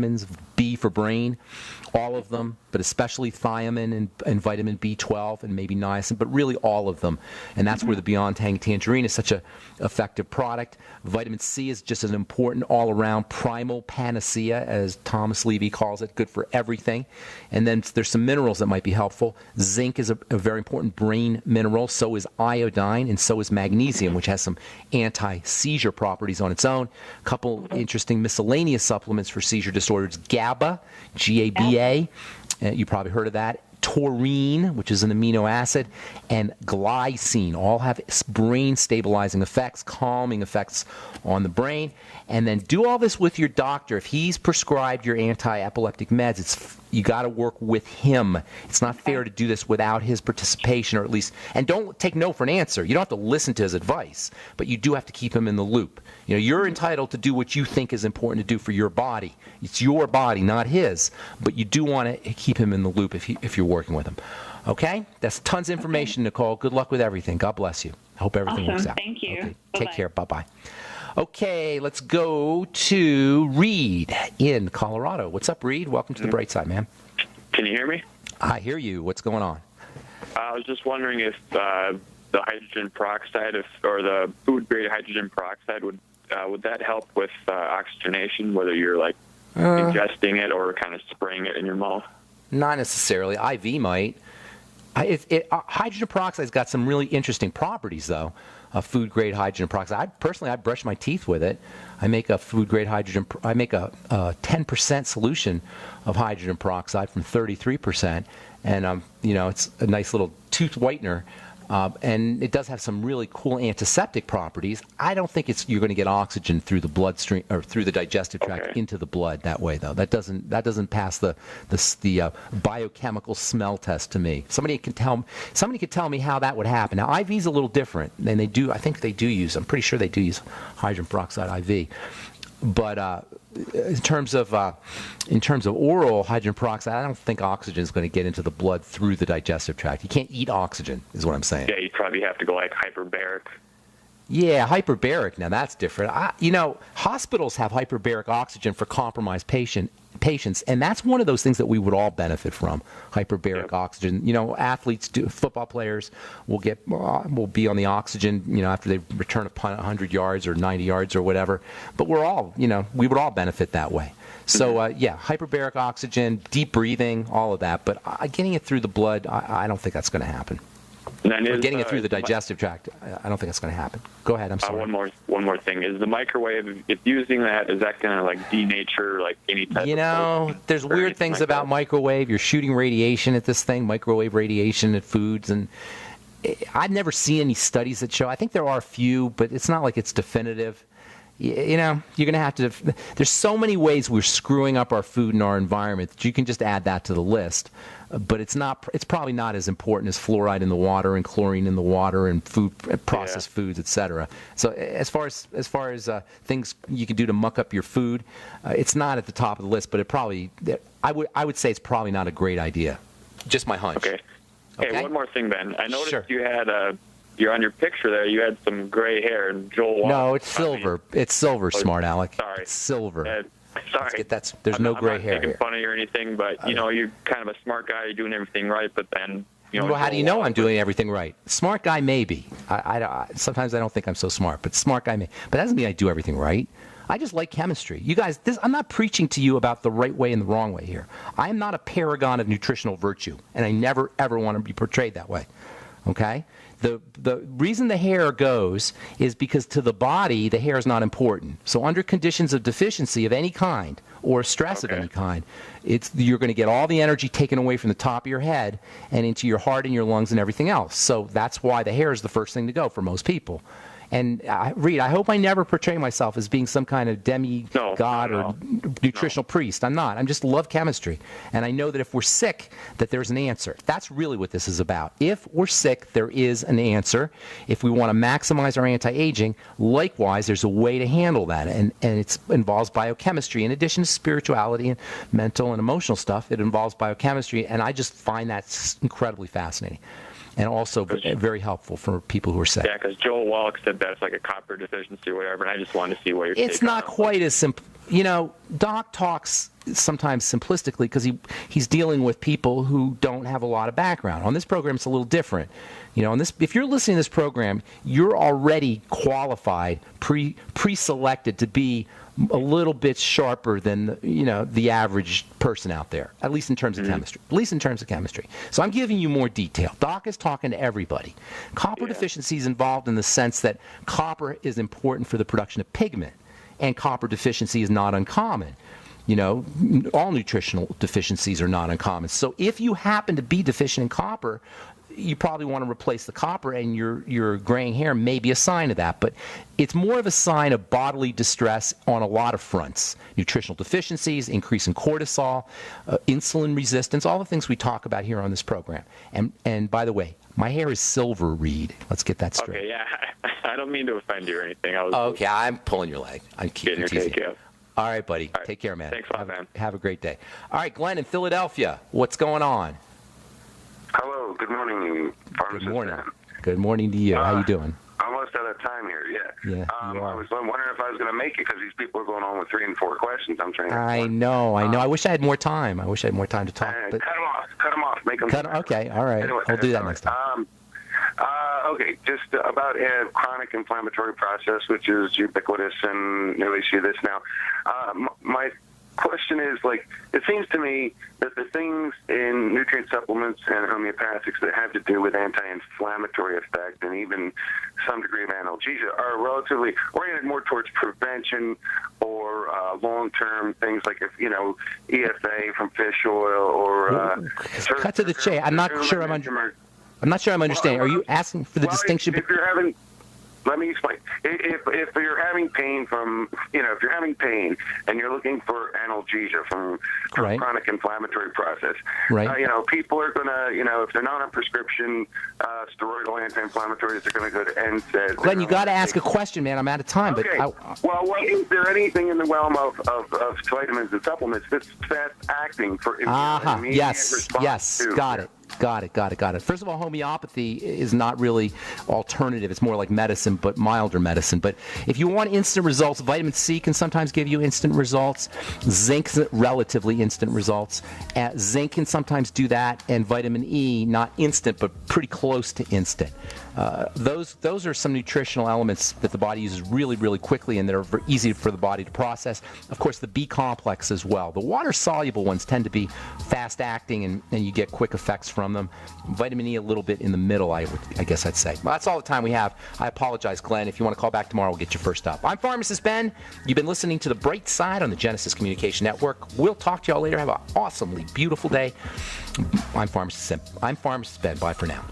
vitamins, B for brain, all of them, but especially thiamine and vitamin B12 and maybe niacin, but really all of them. And that's where the Beyond Tangerine is such an effective product. Vitamin C is just an important all-around primal panacea, as Thomas Levy calls it, good for everything. And then there's some minerals that might be helpful. Zinc is a very important brain mineral. So is iodine, and so is magnesium, which has some anti-seizure properties on its own. A couple interesting miscellaneous supplements for seizure disorders. GABA, G-A-B-A. You probably heard of that. Taurine, which is an amino acid, and glycine all have brain stabilizing effects, calming effects on the brain. And then do all this with your doctor. If he's prescribed your anti-epileptic meds, you got to work with him. It's not fair to do this without his participation, or at least, and don't take no for an answer. You don't have to listen to his advice, but you do have to keep him in the loop. You know, you're entitled to do what you think is important to do for your body. It's your body, not his, but you do want to keep him in the loop if you're working with him. Okay? That's tons of information, Nicole. Good luck with everything. God bless you. I hope everything works out. Thank you. Okay. Take care. Bye-bye. Okay, let's go to Reed in Colorado. What's up, Reed? Welcome to the bright side, man. Can you hear me? I hear you. What's going on? I was just wondering if the hydrogen peroxide, or the food-grade hydrogen peroxide, would that help with oxygenation, whether you're like ingesting it or kind of spraying it in your mouth? Not necessarily. IV might. Hydrogen peroxide's got some really interesting properties, though. Food-grade hydrogen peroxide. I brush my teeth with it. I make a food-grade hydrogen. I make a 10% solution of hydrogen peroxide from 33%, and it's a nice little tooth whitener. And it does have some really cool antiseptic properties. I don't think you're going to get oxygen through the bloodstream or through the digestive tract into the blood that way, though. That doesn't pass the biochemical smell test to me. Somebody could tell me how that would happen. Now, IV's a little different, and I'm pretty sure they do use hydrogen peroxide IV. But in terms of oral hydrogen peroxide, I don't think oxygen is going to get into the blood through the digestive tract. You can't eat oxygen, is what I'm saying. Yeah, you'd probably have to go like hyperbaric. Yeah, hyperbaric. Now that's different. Hospitals have hyperbaric oxygen for compromised patients, and that's one of those things that we would all benefit from. Hyperbaric oxygen. Athletes, football players will be on the oxygen, after they return a punt 100 yards or 90 yards or whatever. But we would all benefit that way. So hyperbaric oxygen, deep breathing, all of that. But getting it through the blood, I don't think that's going to happen. Getting it through the digestive tract, I don't think that's going to happen. Go ahead. I'm sorry. One more thing is the microwave. If using that, is that going to like denature like any type of food? There's weird things about microwave. You're shooting radiation at this thing, microwave radiation at foods, and I've never seen any studies that show. I think there are a few, but it's not like it's definitive. You're going to have to. There's so many ways we're screwing up our food and our environment that you can just add that to the list. But it's probably not as important as fluoride in the water and chlorine in the water and processed foods, etc. So as far as things you can do to muck up your food, it's not at the top of the list. But I would say it's probably not a great idea. Just my hunch. Okay. Hey, one more thing, Ben. I noticed you had you're on your picture there. You had some gray hair, and Joel. No, it's silver. It's silver, smart Aleck. Sorry, it's silver. Sorry. There's no gray hair here. I'm not making fun of you or anything, but you're kind of a smart guy. You're doing everything right, but then Well, how do you know I'm doing everything right? Smart guy, maybe. Sometimes I don't think I'm so smart, but smart guy, maybe. But that doesn't mean I do everything right. I just like chemistry. You guys, I'm not preaching to you about the right way and the wrong way here. I am not a paragon of nutritional virtue, and I never, ever want to be portrayed that way. Okay? The reason the hair goes is because to the body, the hair is not important. So under conditions of deficiency of any kind or stress of any kind, you're going to get all the energy taken away from the top of your head and into your heart and your lungs and everything else. So that's why the hair is the first thing to go for most people. And Reed, I hope I never portray myself as being some kind of demigod or nutritional priest. I'm not. I just love chemistry. And I know that if we're sick, that there's an answer. That's really what this is about. If we're sick, there is an answer. If we want to maximize our anti-aging, likewise, there's a way to handle that. And it involves biochemistry. In addition to spirituality and mental and emotional stuff, it involves biochemistry. And I just find that incredibly fascinating. and also very helpful for people who are sick. Yeah, because Joel Wallach said that's like a copper deficiency or whatever, and I just wanted to see what your It's take not on it. quite as simple. Doc talks sometimes simplistically because he's dealing with people who don't have a lot of background. On this program, it's a little different. If you're listening to this program, you're already qualified, pre-selected to be a little bit sharper than the average person out there, at least in terms of chemistry. At least in terms of chemistry. So I'm giving you more detail. Doc is talking to everybody. Copper deficiency is involved in the sense that copper is important for the production of pigment, and copper deficiency is not uncommon. All nutritional deficiencies are not uncommon. So if you happen to be deficient in copper, you probably want to replace the copper, and your graying hair may be a sign of that. But it's more of a sign of bodily distress on a lot of fronts. Nutritional deficiencies, increase in cortisol, insulin resistance, all the things we talk about here on this program. And by the way, my hair is silver, Reed. Let's get that straight. Okay, yeah. I don't mean to offend you or anything. Okay, I'm pulling your leg. I'm getting teasing your take, you. All right, buddy. All right. Take care, man. Thanks a lot, man. Have a great day. All right, Glenn in Philadelphia. What's going on? Hello, good morning, pharmacist. Good morning. Good morning to you. How you doing? Almost out of time here, yeah. Yeah, you I are. was wondering if I was going to make it because these people are going on with 3 and 4 questions. I'm trying to... I know. I wish I had more time. I wish I had more time to talk. But cut them off. Make them... Okay, all right. Anyway, I'll do that next time. Okay, just about a chronic inflammatory process, which is ubiquitous, and we see this now. My question is, it seems to me that the things in nutrient supplements and homeopathics that have to do with anti-inflammatory effect and even some degree of analgesia are relatively oriented more towards prevention or long-term things like EFA from fish oil or... Cut to the chase. I'm not sure I'm understanding. Are you asking for the distinction? If you're having... Let me explain. If you're having pain if you're having pain and you're looking for analgesia from Right. chronic inflammatory process, Right. People are going to, if they're not on prescription steroidal anti-inflammatories, they're going to go to NSAIDs. Glenn, you got to ask a question, man. I'm out of time. Okay. But Is there anything in the realm of vitamins and supplements that's fast acting for immediate response Yes. to? Got it. First of all, homeopathy is not really alternative. It's more like medicine, but milder medicine. But if you want instant results, vitamin C can sometimes give you instant results. Zinc's relatively instant results. Zinc can sometimes do that, and vitamin E, not instant, but pretty close to instant. Those are some nutritional elements that the body uses really, really quickly, and that are very easy for the body to process. Of course, the B complex as well. The water-soluble ones tend to be fast-acting, and you get quick effects from them. Vitamin E a little bit in the middle, I guess I'd say. Well, that's all the time we have. I apologize, Glenn. If you want to call back tomorrow, we'll get you first up. I'm Pharmacist Ben. You've been listening to The Bright Side on the Genesis Communication Network. We'll talk to y'all later. Have an awesomely beautiful day. I'm Pharmacist Ben. Bye for now.